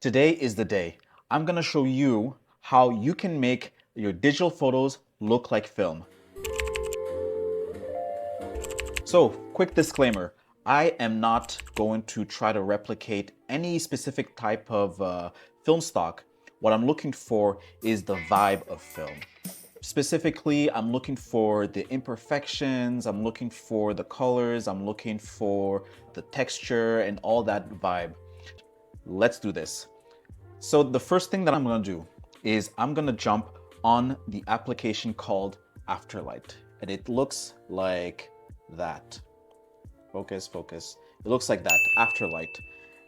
Today is the day. I'm going to show you how you can make your digital photos look like film. So, quick disclaimer, I am not going to try to replicate any specific type of film stock. What I'm looking for is the vibe of film. Specifically, I'm looking for the imperfections, I'm looking for the colors, I'm looking for the texture and all that vibe. Let's do this. So the first thing that I'm gonna do is I'm gonna jump on the application called Afterlight. And it looks like that. Focus, focus. It looks like that, Afterlight.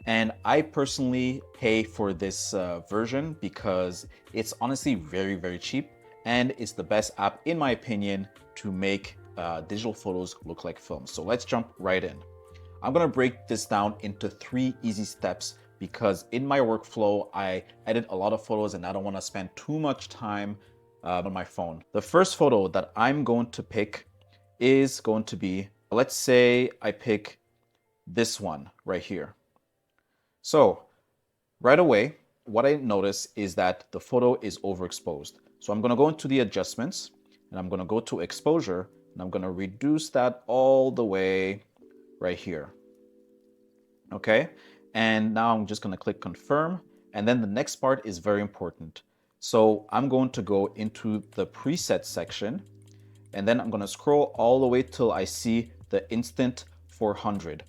And I personally pay for this version because it's honestly very, very cheap. And it's the best app, in my opinion, to make digital photos look like film. So let's jump right in. I'm gonna break this down into 3 easy steps because in my workflow, I edit a lot of photos and I don't wanna spend too much time on my phone. The first photo that I'm going to pick is going to be, let's say I pick this one right here. So right away, what I notice is that the photo is overexposed. So I'm gonna go into the adjustments and I'm gonna go to exposure and I'm gonna reduce that all the way right here. Okay, and now I'm just gonna click confirm. And then the next part is very important. So I'm going to go into the preset section and then I'm gonna scroll all the way till I see the instant 400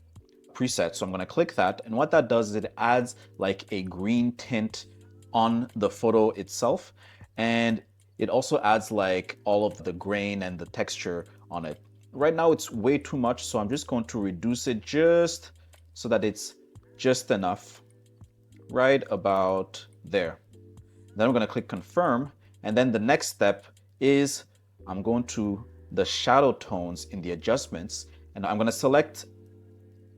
preset. So I'm gonna click that. And what that does is it adds like a green tint on the photo itself. And it also adds like all of the grain and the texture on it. Right now it's way too much. So I'm just going to reduce it just so that it's just enough, right about there. Then I'm gonna click confirm. And then the next step is I'm going to the shadow tones in the adjustments and I'm gonna select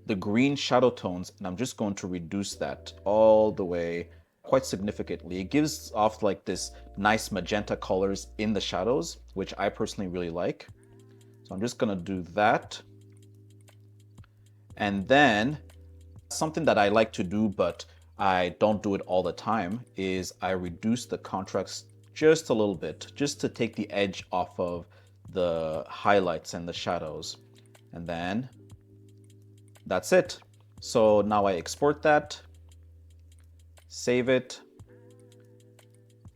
the green shadow tones and I'm just going to reduce that all the way quite significantly. It gives off like this nice magenta colors in the shadows, which I personally really like. So I'm just gonna do that. And then something that I like to do, but I don't do it all the time, is I reduce the contrast just a little bit, just to take the edge off of the highlights and the shadows. And then that's it. So now I export that, save it,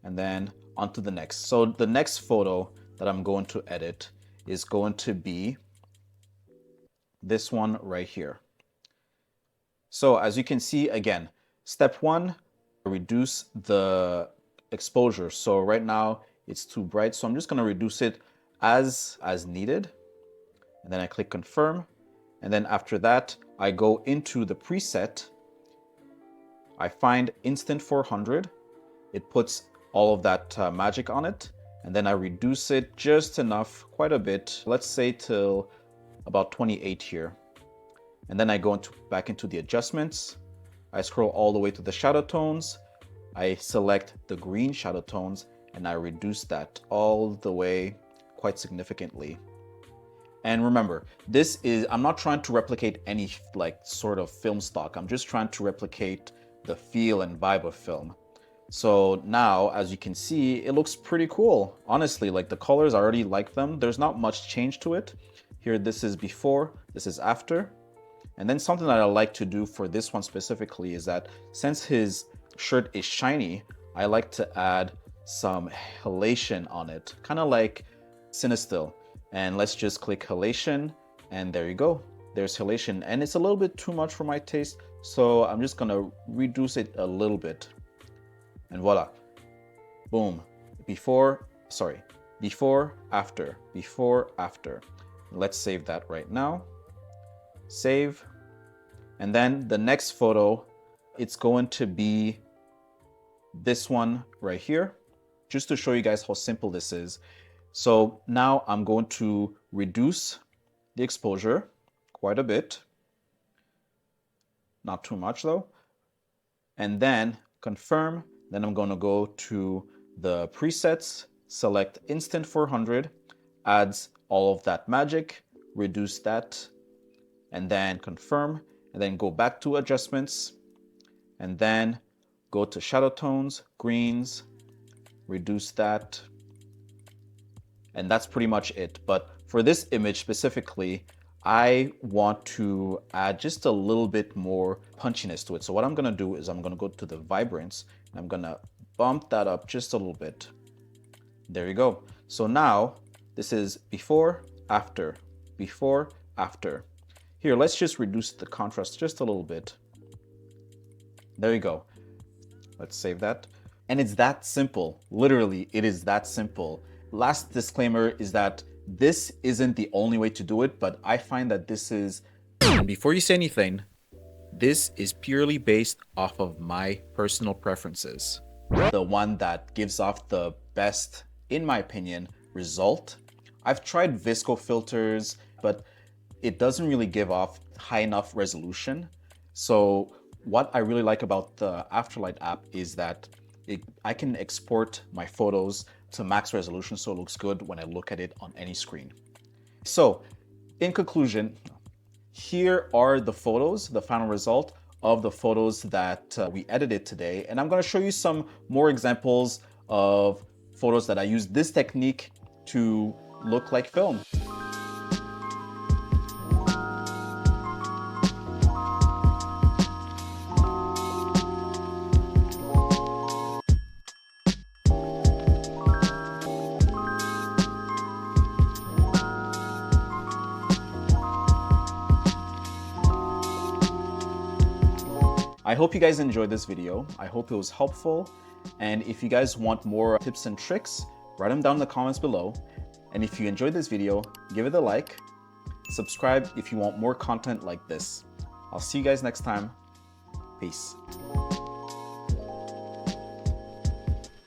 and then on to the next. So the next photo that I'm going to edit is going to be this one right here. So as you can see, again, step 1, reduce the exposure. So right now it's too bright. So I'm just gonna reduce it as needed. And then I click confirm. And then after that, I go into the preset. I find instant 400. It puts all of that magic on it. And then I reduce it just enough, quite a bit. Let's say till about 28 here. And then I go back into the adjustments. I scroll all the way to the shadow tones. I select the green shadow tones and I reduce that all the way quite significantly. And remember, I'm not trying to replicate any like sort of film stock. I'm just trying to replicate the feel and vibe of film. So now, as you can see, it looks pretty cool. Honestly, like the colors, I already like them. There's not much change to it. Here, this is before, this is after. And then something that I like to do for this one specifically is that since his shirt is shiny, I like to add some halation on it, kind of like Cinestill. And let's just click halation and there you go. There's halation and it's a little bit too much for my taste. So I'm just gonna reduce it a little bit and voila, boom. Before, after. Let's save that right now. Save. And then the next photo, it's going to be this one right here, just to show you guys how simple this is. So now I'm going to reduce the exposure quite a bit, not too much though, and then confirm. Then I'm going to go to the presets, select instant 400, adds all of that magic, reduce that, and then confirm, and then go back to adjustments, and then go to shadow tones, greens, reduce that, and that's pretty much it. But for this image specifically, I want to add just a little bit more punchiness to it. So what I'm gonna do is I'm gonna go to the vibrance and I'm gonna bump that up just a little bit. There you go. So now this is before, after, before, after. Here, let's just reduce the contrast just a little bit. There you go. Let's save that. And it's that simple. Literally, it is that simple. Last disclaimer is that this isn't the only way to do it, but I find that this is, and before you say anything, this is purely based off of my personal preferences. The one that gives off the best, in my opinion, result. I've tried VSCO filters, but it doesn't really give off high enough resolution. So what I really like about the Afterlight app is that I can export my photos to max resolution so it looks good when I look at it on any screen. So in conclusion, here are the photos, the final result of the photos that we edited today. And I'm going to show you some more examples of photos that I use this technique to look like film. I hope you guys enjoyed this video. I hope it was helpful. And if you guys want more tips and tricks, write them down in the comments below. And if you enjoyed this video, give it a like, subscribe if you want more content like this. I'll see you guys next time. Peace.